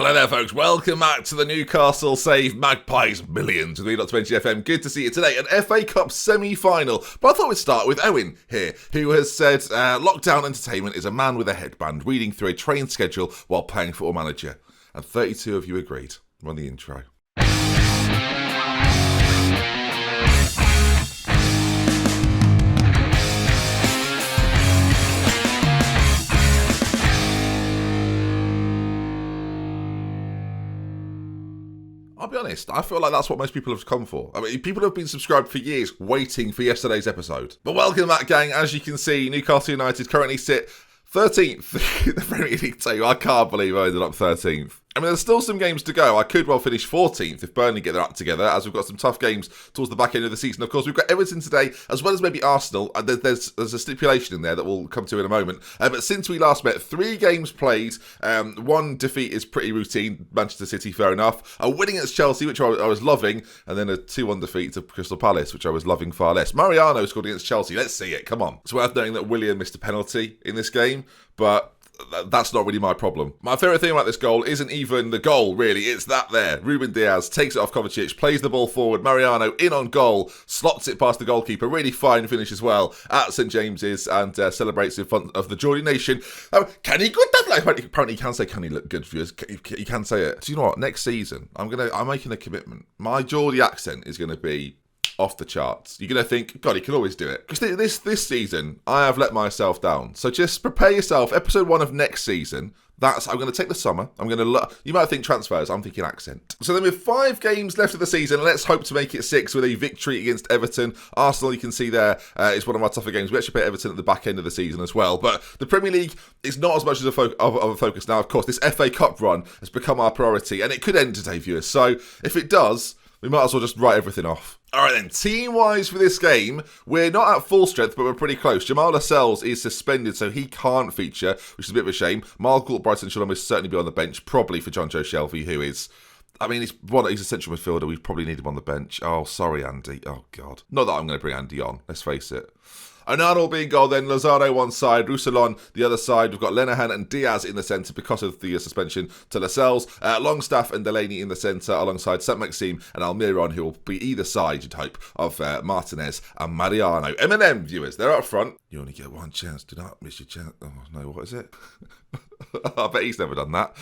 Hello there, folks. Welcome back to the Newcastle Save Magpies Millions with me, DoctorBenjyFM. Good to see you today. An FA Cup semi-final. But I thought we'd start with Owen here, who has said lockdown entertainment is a man with a headband reading through a train schedule while playing Football Manager. And 32 of you agreed. Run the intro. I'll be honest, I feel like that's what most people have come for. I mean, people have been subscribed for years waiting for yesterday's episode. But welcome back, gang. As you can see, Newcastle United currently sit 13th in the Premier League table. I can't believe I ended up 13th. I mean, there's still some games to go. I could well finish 14th if Burnley get their act together, as we've got some tough games towards the back end of the season. Of course, we've got Everton today, as well as maybe Arsenal. There's a stipulation in there that we'll come to in a moment. But since we last met, 3 games played. One defeat is pretty routine. Manchester City, fair enough. A winning against Chelsea, which I was loving. And then a 2-1 defeat to Crystal Palace, which I was loving far less. Mariano scored against Chelsea. Let's see it. Come on. It's worth noting that Willian missed a penalty in this game, but that's not really my problem. My favourite thing about this goal isn't even the goal, really. It's that there. Ruben Diaz takes it off Kovacic, plays the ball forward. Mariano in on goal, slots it past the goalkeeper. Really fine finish as well at St James's and celebrates in front of the Geordie nation. Can he good that? Apparently he can say, can he look good, viewers? He can say it. Do you know what? Next season, I'm making a commitment. My Geordie accent is going to be off the charts. You're going to think, God, he can always do it. Because this season, I have let myself down. So just prepare yourself. Episode 1 of next season, I'm going to take the summer. You might think transfers, I'm thinking accent. So then with 5 games left of the season, let's hope to make it 6 with a victory against Everton. Arsenal, you can see there, is one of our tougher games. We actually play Everton at the back end of the season as well. But the Premier League is not as much as of a focus now. Of course, this FA Cup run has become our priority, and it could end today, viewers. So if it does, we might as well just write everything off. All right then, team-wise for this game, we're not at full strength, but we're pretty close. Jamal Lascelles is suspended, so he can't feature, which is a bit of a shame. Margaret Brighton should almost certainly be on the bench, probably for John Joe Shelvey, who is... I mean, he's a central midfielder. We probably need him on the bench. Oh, sorry, Andy. Oh, God. Not that I'm going to bring Andy on, let's face it. Onana being goal then, Lazaro one side, Roussillon the other side. We've got Lenihan and Diaz in the centre because of the suspension to Lascelles. Longstaff and Delaney in the centre alongside Saint-Maxime and Almiron, who will be either side, you'd hope, of Martinez and Mariano. M&M viewers, they're up front. You only get one chance, do not miss your chance. Oh no, what is it? I bet he's never done that.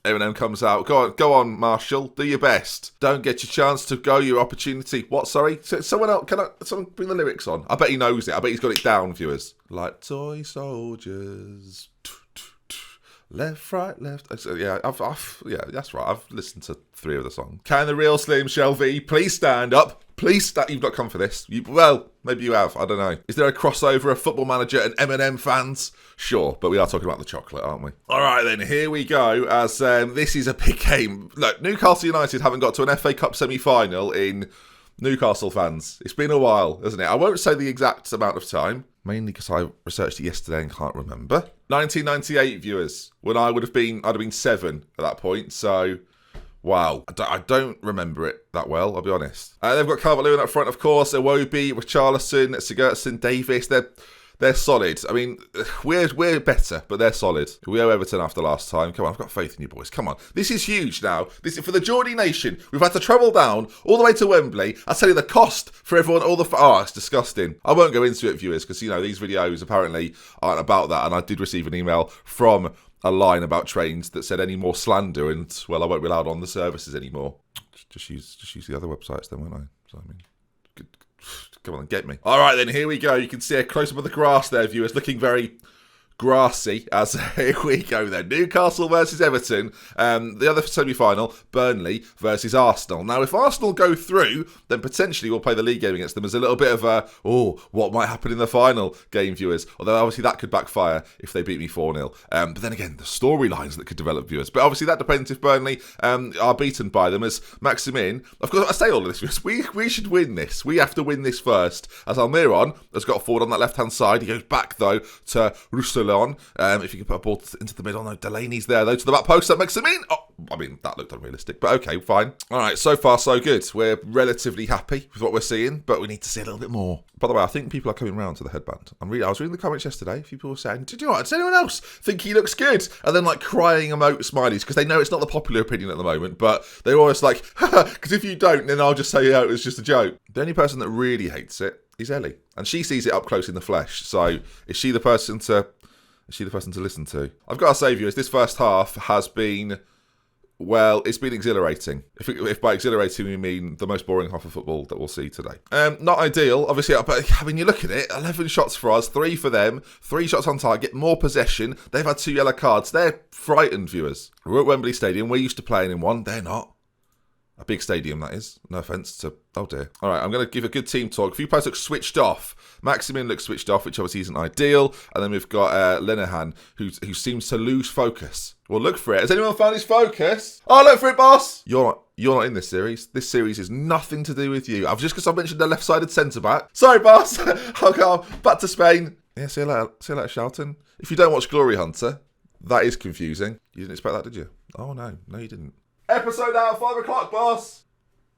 M&M comes out. Go on, Marshall. Do your best. Don't get your chance to go, your opportunity. What, sorry? Someone else, someone bring the lyrics on? I bet he knows it. I bet he's got it down, viewers. Like toy soldiers. Left, right, left. Yeah, yeah, that's right. I've listened to 3 of the songs. Can the real Slim Shelvey please stand up? Please stand. You've not come for this. Well, maybe you have. I don't know. Is there a crossover of Football Manager and M&M fans? Sure, but we are talking about the chocolate, aren't we? All right, then, here we go, as this is a big game. Look, Newcastle United haven't got to an FA Cup semi-final in Newcastle fans. It's been a while, hasn't it? I won't say the exact amount of time, mainly because I researched it yesterday and can't remember. 1998, viewers, when I'd have been 7 at that point, so... Wow, I don't remember it that well, I'll be honest. They've got Calvert-Lewin up front, of course, Iwobi, Richarlison, Sigurdsson, Davis. They're solid. I mean, we're better, but they're solid. We owe Everton after last time. Come on, I've got faith in you boys. Come on. This is huge now. This is for the Geordie nation. We've had to travel down all the way to Wembley. I'll tell you the cost for everyone, it's disgusting. I won't go into it, viewers, because, these videos apparently aren't about that. And I did receive an email from a line about trains that said any more slander and, well, I won't be allowed on the services anymore. Just use the other websites then, won't I? So, I mean, good. Come on, get me. All right, then, here we go. You can see a close-up of the grass there, viewers, looking very grassy, as here we go then. Newcastle versus Everton. The other semi-final, Burnley versus Arsenal. Now, if Arsenal go through, then potentially we'll play the league game against them as a little bit of a, what might happen in the final game, viewers. Although, obviously, that could backfire if they beat me 4-0. But then again, the storylines that could develop, viewers. But obviously, that depends if Burnley are beaten by them, as Maximin, of course, I say all of this, viewers. We should win this. We have to win this first, as Almiron has got forward on that left-hand side. He goes back, though, to Roussillon. If you can put a ball into the middle. No, Delaney's there, though, to the back post. That makes him in. I mean, that looked unrealistic, but okay, fine. All right, so far so good. We're relatively happy with what we're seeing, but we need to see a little bit more. By the way, I think people are coming round to the headband. I was reading the comments yesterday. A few people were saying, "Did you know what? Does anyone else think he looks good?" And then like crying emote smileys because they know it's not the popular opinion at the moment, but they're always like, because if you don't, then I'll just say, yeah, it was just a joke. The only person that really hates it is Ellie, and she sees it up close in the flesh. So is she the person to listen to? I've got to say, viewers, this first half has been, well, it's been exhilarating. If by exhilarating we mean the most boring half of football that we'll see today. Not ideal, obviously, but I mean, you look at it, 11 shots for us, 3 for them, 3 shots on target, more possession. They've had 2 yellow cards. They're frightened, viewers. We're at Wembley Stadium. We're used to playing in one. They're not. A big stadium, that is. No offence to... Oh, dear. All right, I'm going to give a good team talk. A few players look switched off. Maximin looks switched off, which obviously isn't ideal. And then we've got Linehan, who seems to lose focus. Well, look for it. Has anyone found his focus? Oh, look for it, boss! You're not in this series. This series is nothing to do with you. Just because I mentioned the left-sided centre-back. Sorry, boss. I'll go back to Spain. Yeah, see you later. See you later, Shelton. If you don't watch Glory Hunter, that is confusing. You didn't expect that, did you? Oh, no. No, you didn't. Episode out at 5 o'clock, boss.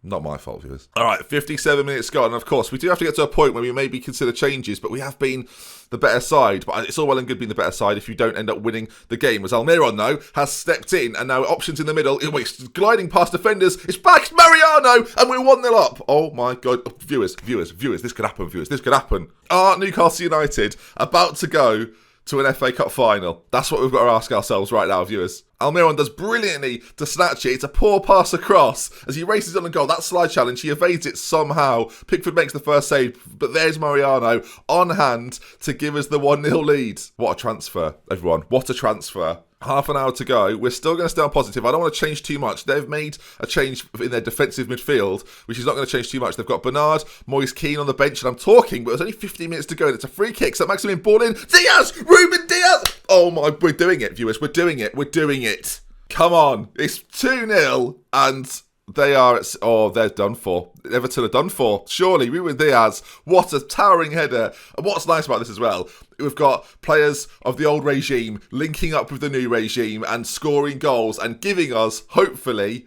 Not my fault, viewers. All right, 57 minutes gone. And of course, we do have to get to a point where we maybe consider changes, but we have been the better side. But it's all well and good being the better side if you don't end up winning the game. As Almiron, though, has stepped in, and now options in the middle. It's gliding past defenders. It's back. It's Mariano, and we're 1-0 up. Oh, my God. Viewers. This could happen, viewers. This could happen. Are Newcastle United about to go to an FA Cup final? That's what we've got to ask ourselves right now, viewers. Almiron does brilliantly to snatch it. It's a poor pass across as he races on the goal. That slide challenge, he evades it somehow. Pickford makes the first save, but there's Mariano on hand to give us the 1-0 lead. What a transfer, everyone. What a transfer. Half an hour to go. We're still going to stay on positive. I don't want to change too much. They've made a change in their defensive midfield, which is not going to change too much. They've got Bernard, Moise Keane on the bench, and I'm talking, but there's only 15 minutes to go, and it's a free kick. So Maximin ball in. Diaz! Ruben Diaz! Oh my, we're doing it, viewers. We're doing it. Come on. It's 2-0, and they're done for. Everton are done for. Surely, Ruben Diaz, what a towering header. And what's nice about this as well, we've got players of the old regime linking up with the new regime and scoring goals and giving us, hopefully,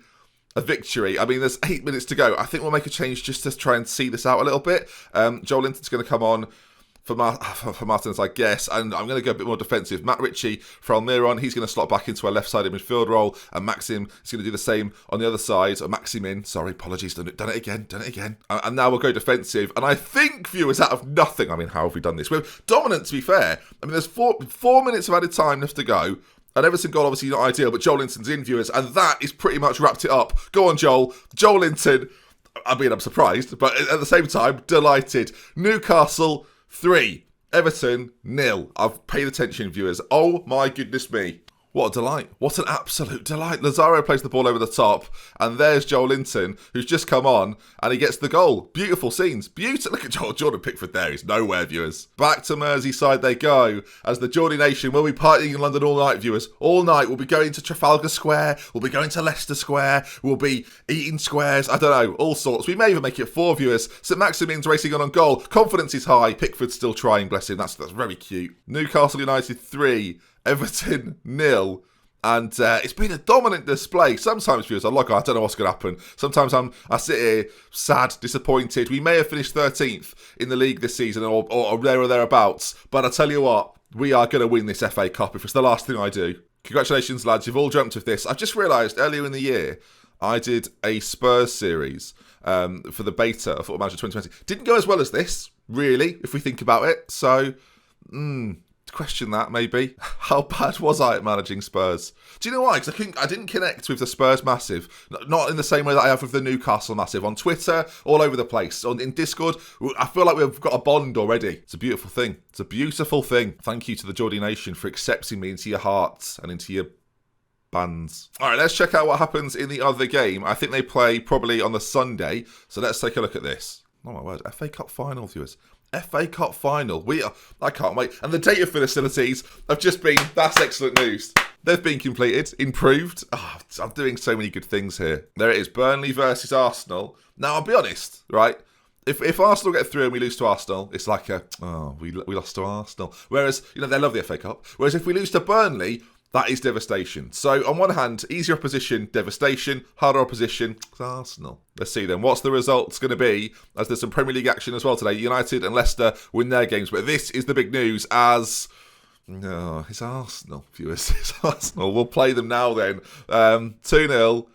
a victory. I mean, there's 8 minutes to go. I think we'll make a change just to try and see this out a little bit. Joelinton's going to come on for Martins, I guess, and I'm going to go a bit more defensive. Matt Ritchie for Almiron, he's going to slot back into a left-sided midfield role, and Maxim is going to do the same on the other side. Maximin, sorry, apologies, done it again. And now we'll go defensive, and I think, viewers, out of nothing, I mean, how have we done this? We're dominant, to be fair. I mean, there's four minutes of added time left to go, and Everton goal obviously not ideal, but Joelinton's in, viewers, and that is pretty much wrapped it up. Go on, Joelinton. I mean, I'm surprised, but at the same time, delighted. Newcastle 3, Everton 0. I've paid attention, viewers. Oh my goodness me. What a delight. What an absolute delight. Lazaro plays the ball over the top, and there's Joelinton, who's just come on, and he gets the goal. Beautiful scenes. Look at Jordan Pickford there. He's nowhere, viewers. Back to Merseyside they go, as the Geordie Nation will be partying in London all night, viewers. All night. We'll be going to Trafalgar Square. We'll be going to Leicester Square. We'll be eating squares. I don't know. All sorts. We may even make it 4, viewers. St Maximin's racing on goal. Confidence is high. Pickford's still trying, bless him. That's very cute. Newcastle United 3. Everton 0, and it's been a dominant display. Sometimes, viewers, I don't know what's going to happen. Sometimes I sit here sad, disappointed. We may have finished 13th in the league this season, or there or thereabouts. But I tell you what, we are going to win this FA Cup if it's the last thing I do. Congratulations, lads! You've all dreamt of this. I've just realised earlier in the year I did a Spurs series for the beta of Football Manager 2020. Didn't go as well as this, really, if we think about it. So, question that, maybe. How bad was I at managing Spurs? Do you know why? Because I didn't connect with the Spurs massive. Not in the same way that I have with the Newcastle massive. On Twitter, all over the place. In Discord, I feel like we've got a bond already. It's a beautiful thing. It's a beautiful thing. Thank you to the Geordie Nation for accepting me into your hearts and into your bands. All right, let's check out what happens in the other game. I think they play probably on the Sunday. So let's take a look at this. Oh my word, FA Cup final, viewers. FA Cup final. I can't wait. And the data facilities have just been, that's excellent news. They've been completed, improved. Oh, I'm doing so many good things here. There it is, Burnley versus Arsenal. Now, I'll be honest, right? If Arsenal get through and we lose to Arsenal, it's like we lost to Arsenal. Whereas, they love the FA Cup. Whereas if we lose to Burnley, That is devastation. So, on one hand, easier opposition, devastation. Harder opposition, Arsenal. Let's see then. What's the results going to be? As there's some Premier League action as well today. United and Leicester win their games. But this is the big news as... No, it's Arsenal, viewers. It's Arsenal. We'll play them now then. 2-0.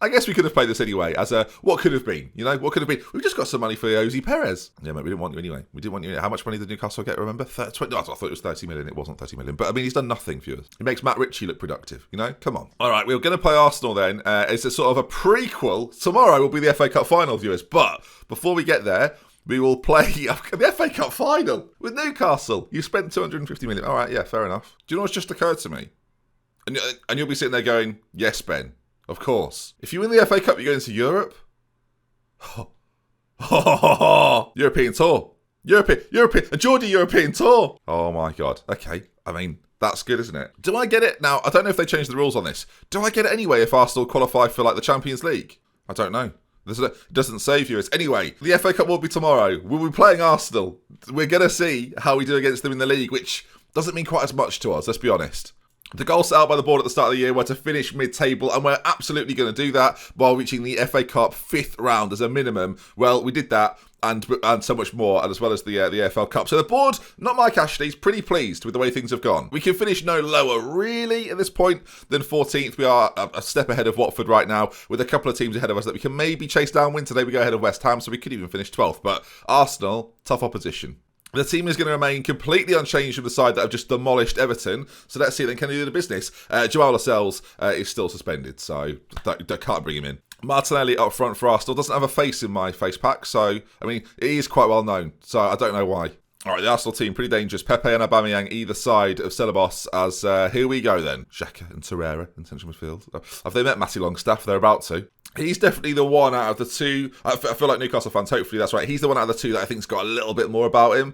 I guess we could have played this anyway as a what could have been, what could have been. We've just got some money for Ozzy Perez. Yeah, mate, we didn't want you anyway. We didn't want you. How much money did Newcastle get, remember? 20, I thought it was 30 million. It wasn't 30 million. But, I mean, he's done nothing, viewers. He makes Matt Ritchie look productive, Come on. All right, we're going to play Arsenal then. It's a sort of a prequel. Tomorrow will be the FA Cup final, viewers. But before we get there, we will play the FA Cup final with Newcastle. You spent 250 million. All right, yeah, fair enough. Do you know what's just occurred to me? And you'll be sitting there going, yes, Ben. Of course. If you win the FA Cup, you're going to Europe? European tour. A Geordie European tour. Oh my God. Okay. I mean, that's good, isn't it? Do I get it? Now, I don't know if they changed the rules on this. Do I get it anyway if Arsenal qualify for like the Champions League? I don't know. It doesn't say, viewers. Anyway, the FA Cup will be tomorrow. We'll be playing Arsenal. We're going to see how we do against them in the league, which doesn't mean quite as much to us, let's be honest. The goals set out by the board at the start of the year were to finish mid-table, and we're absolutely going to do that while reaching the FA Cup 5th round as a minimum. Well, we did that and so much more, as well as the AFL Cup. So the board, not Mike Ashley's, pretty pleased with the way things have gone. We can finish no lower, really, at this point, than 14th. We are a step ahead of Watford right now, with a couple of teams ahead of us that we can maybe chase downwind. Today we go ahead of West Ham, so we could even finish 12th. But Arsenal, tough opposition. The team is going to remain completely unchanged from the side that have just demolished Everton. So let's see then, can he do the business? Joao Lascelles is still suspended, so can't bring him in. Martinelli up front for Arsenal doesn't have a face in my face pack, so, I mean, he is quite well known, so I don't know why. All right, the Arsenal team, pretty dangerous. Pepe and Aubameyang either side of Celebos as, here we go then. Xhaka and Torreira in central midfield. Have they met Matty Longstaff? They're about to. He's definitely the one out of the two. I feel like Newcastle fans, hopefully that's right. He's the one out of the two that I think's got a little bit more about him.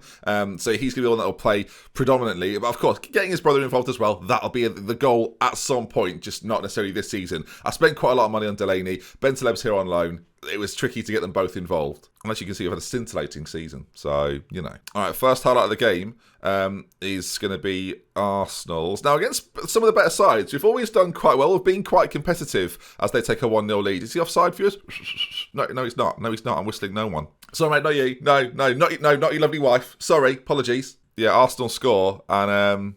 So he's going to be the one that will play predominantly. But of course, getting his brother involved as well, that'll be the goal at some point, just not necessarily this season. I spent quite a lot of money on Delaney. Ben Taleb's here on loan. It was tricky to get them both involved. Unless you can see, I've had a scintillating season. So, All right, first highlight of the game is going to be Arsenal's. Now, against some of the better sides, we've always done quite well. We've been quite competitive as they take a 1-0 lead. Is he offside, viewers? No, he's not. No, he's not. I'm whistling no one. Sorry, mate, not you. No, not your lovely wife. Sorry, apologies. Yeah, Arsenal score, and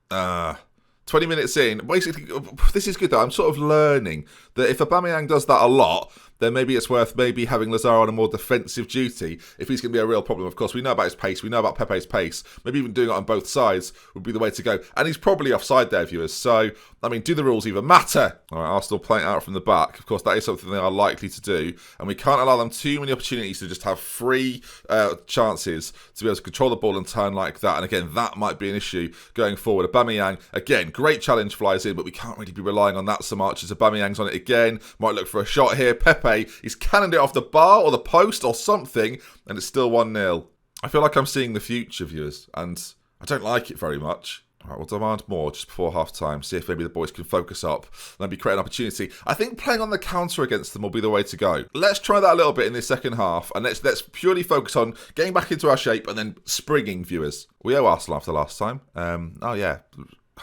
20 minutes in, basically, this is good though. I'm sort of learning that if Aubameyang does that a lot, then maybe it's worth having Lazaro on a more defensive duty if he's going to be a real problem. Of course, we know about his pace. We know about Pepe's pace. Maybe even doing it on both sides would be the way to go. And he's probably offside there, viewers. So, I mean, do the rules even matter? All right, Arsenal playing out from the back. Of course, that is something they are likely to do. And we can't allow them too many opportunities to just have free chances to be able to control the ball and turn like that. And again, that might be an issue going forward. Aubameyang, again, great challenge flies in, but we can't really be relying on that so much as Aubameyang's on it again. Might look for a shot here. Pepe, he's cannoned it off the bar or the post or something, and it's still 1-0. I feel like I'm seeing the future, viewers, and I don't like it very much. All right, we'll demand more just before half-time, see if maybe the boys can focus up and maybe create an opportunity. I think playing on the counter against them will be the way to go. Let's try that a little bit in this second half, and let's purely focus on getting back into our shape and then springing, viewers. We owe Arsenal after last time. Oh, yeah.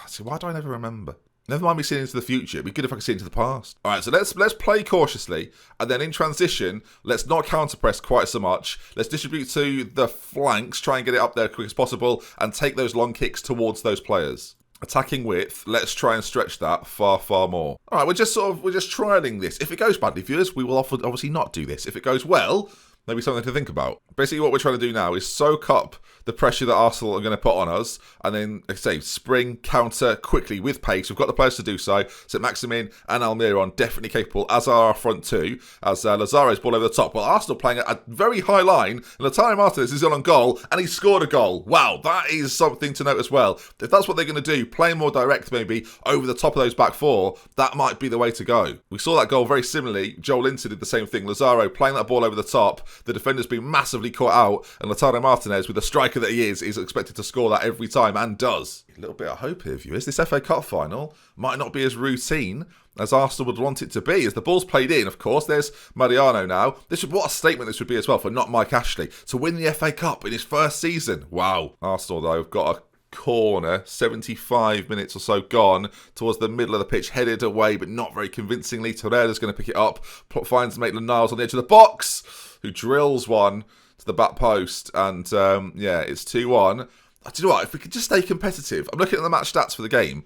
See, why do I never remember? Never mind me seeing into the future. It'd be good if I could see into the past. All right, so let's play cautiously, and then in transition, let's not counter-press quite so much. Let's distribute to the flanks, try and get it up there as quick as possible, and take those long kicks towards those players. Attacking width, let's try and stretch that far, far more. All right, we're just trialing this. If it goes badly, viewers, we will obviously not do this. If it goes well, maybe something to think about. Basically, what we're trying to do now is soak up the pressure that Arsenal are going to put on us, and then, like I say, spring, counter quickly with pace. We've got the players to do so. So Maximin and Almiron definitely capable, as are our front two, as Lazaro's ball over the top. Well, Arsenal playing at a very high line, and Lautaro Martinez is on goal, and he scored a goal. Wow, that is something to note as well. If that's what they're going to do, play more direct maybe over the top of those back four, that might be the way to go. We saw that goal very similarly. Joel Linton did the same thing. Lazaro playing that ball over the top. The defender's been massively caught out, and Lautaro Martinez, with the striker that he is expected to score that every time, and does. A little bit of hope here, viewers. This FA Cup final might not be as routine as Arsenal would want it to be. As the ball's played in, of course, there's Mariano now. What a statement this would be as well for not Mike Ashley to win the FA Cup in his first season. Wow. Arsenal, though, have got corner, 75 minutes or so gone, towards the middle of the pitch, headed away, but not very convincingly. Torreira's going to pick it up, finds Maitland-Niles on the edge of the box, who drills one to the back post, and yeah, it's 2-1. Do you know what? If we could just stay competitive, I'm looking at the match stats for the game.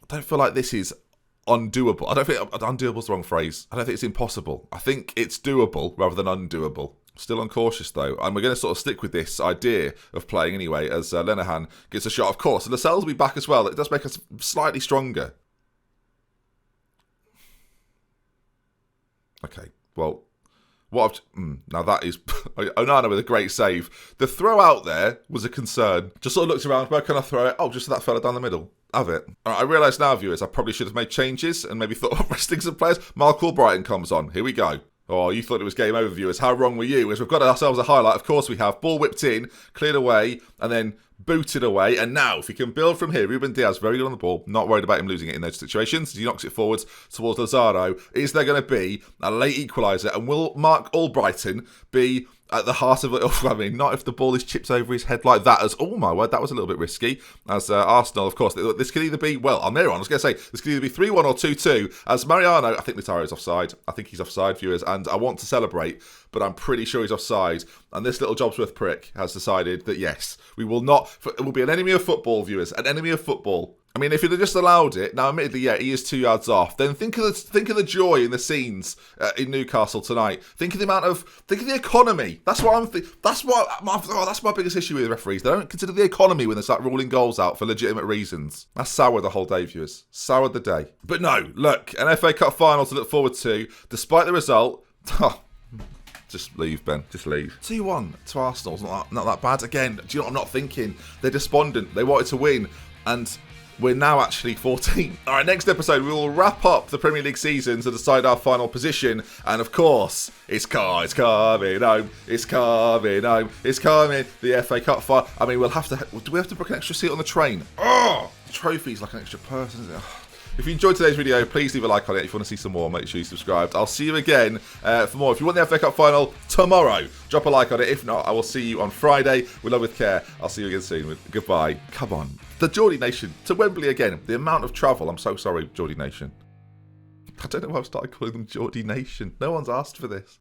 I don't feel like this is undoable. I don't think undoable is the wrong phrase. I don't think it's impossible. I think it's doable rather than undoable. Still uncautious though, and we're going to sort of stick with this idea of playing anyway as Linehan gets a shot, of course, and Lascelles will be back as well. It does make us slightly stronger. Okay, well, now that is Onana with a great save. The throw out there was a concern. Just sort of looked around, where can I throw it? Oh, just that fella down the middle. Have it. All right, I realise now, viewers, I probably should have made changes and maybe thought of resting some players. Mark Albrighton comes on. Here we go. Oh, you thought it was game over, viewers. How wrong were you? As we've got ourselves a highlight, of course we have. Ball whipped in, cleared away, and then booted away. And now, if he can build from here, Ruben Diaz, very good on the ball. Not worried about him losing it in those situations. He knocks it forwards towards Lazaro. Is there going to be a late equaliser? And will Mark Albrighton be at the heart of it? I mean, not if the ball is chipped over his head like that. As oh my word, that was a little bit risky. As Arsenal, of course, this could either be, well, I'm there on. I was going to say, this could either be 3-1 or 2-2. As Mariano, I think Lataro's offside. I think he's offside, viewers, and I want to celebrate, but I'm pretty sure he's offside. And this little Jobsworth prick has decided that, yes, we will not, it will be an enemy of football, viewers, an enemy of football. I mean, if he'd have just allowed it, now admittedly, yeah, he is 2 yards off. Then think of the joy in the scenes in Newcastle tonight. Think of the economy. That's what I'm thinking. That's my biggest issue with the referees. They don't consider the economy when they start ruling goals out for legitimate reasons. That's soured the whole day, viewers. Soured the day. But no, look, an FA Cup final to look forward to. Despite the result, just leave, Ben. Just leave. 2-1 to Arsenal's not that bad. Again, do you know what I'm not thinking? They're despondent. They wanted to win, and we're now actually 14. All right, next episode, we will wrap up the Premier League season to decide our final position. And of course, it's coming home. It's coming home. It's coming. The FA Cup final. I mean, do we have to book an extra seat on the train? Oh, the trophy's like an extra person, isn't it? If you enjoyed today's video, please leave a like on it. If you want to see some more, make sure you subscribe. I'll see you again for more. If you want the FA Cup final tomorrow, drop a like on it. If not, I will see you on Friday. With love, with care. I'll see you again soon. Goodbye. Come on. The Geordie Nation to Wembley again. The amount of travel. I'm so sorry, Geordie Nation. I don't know why I've started calling them Geordie Nation. No one's asked for this.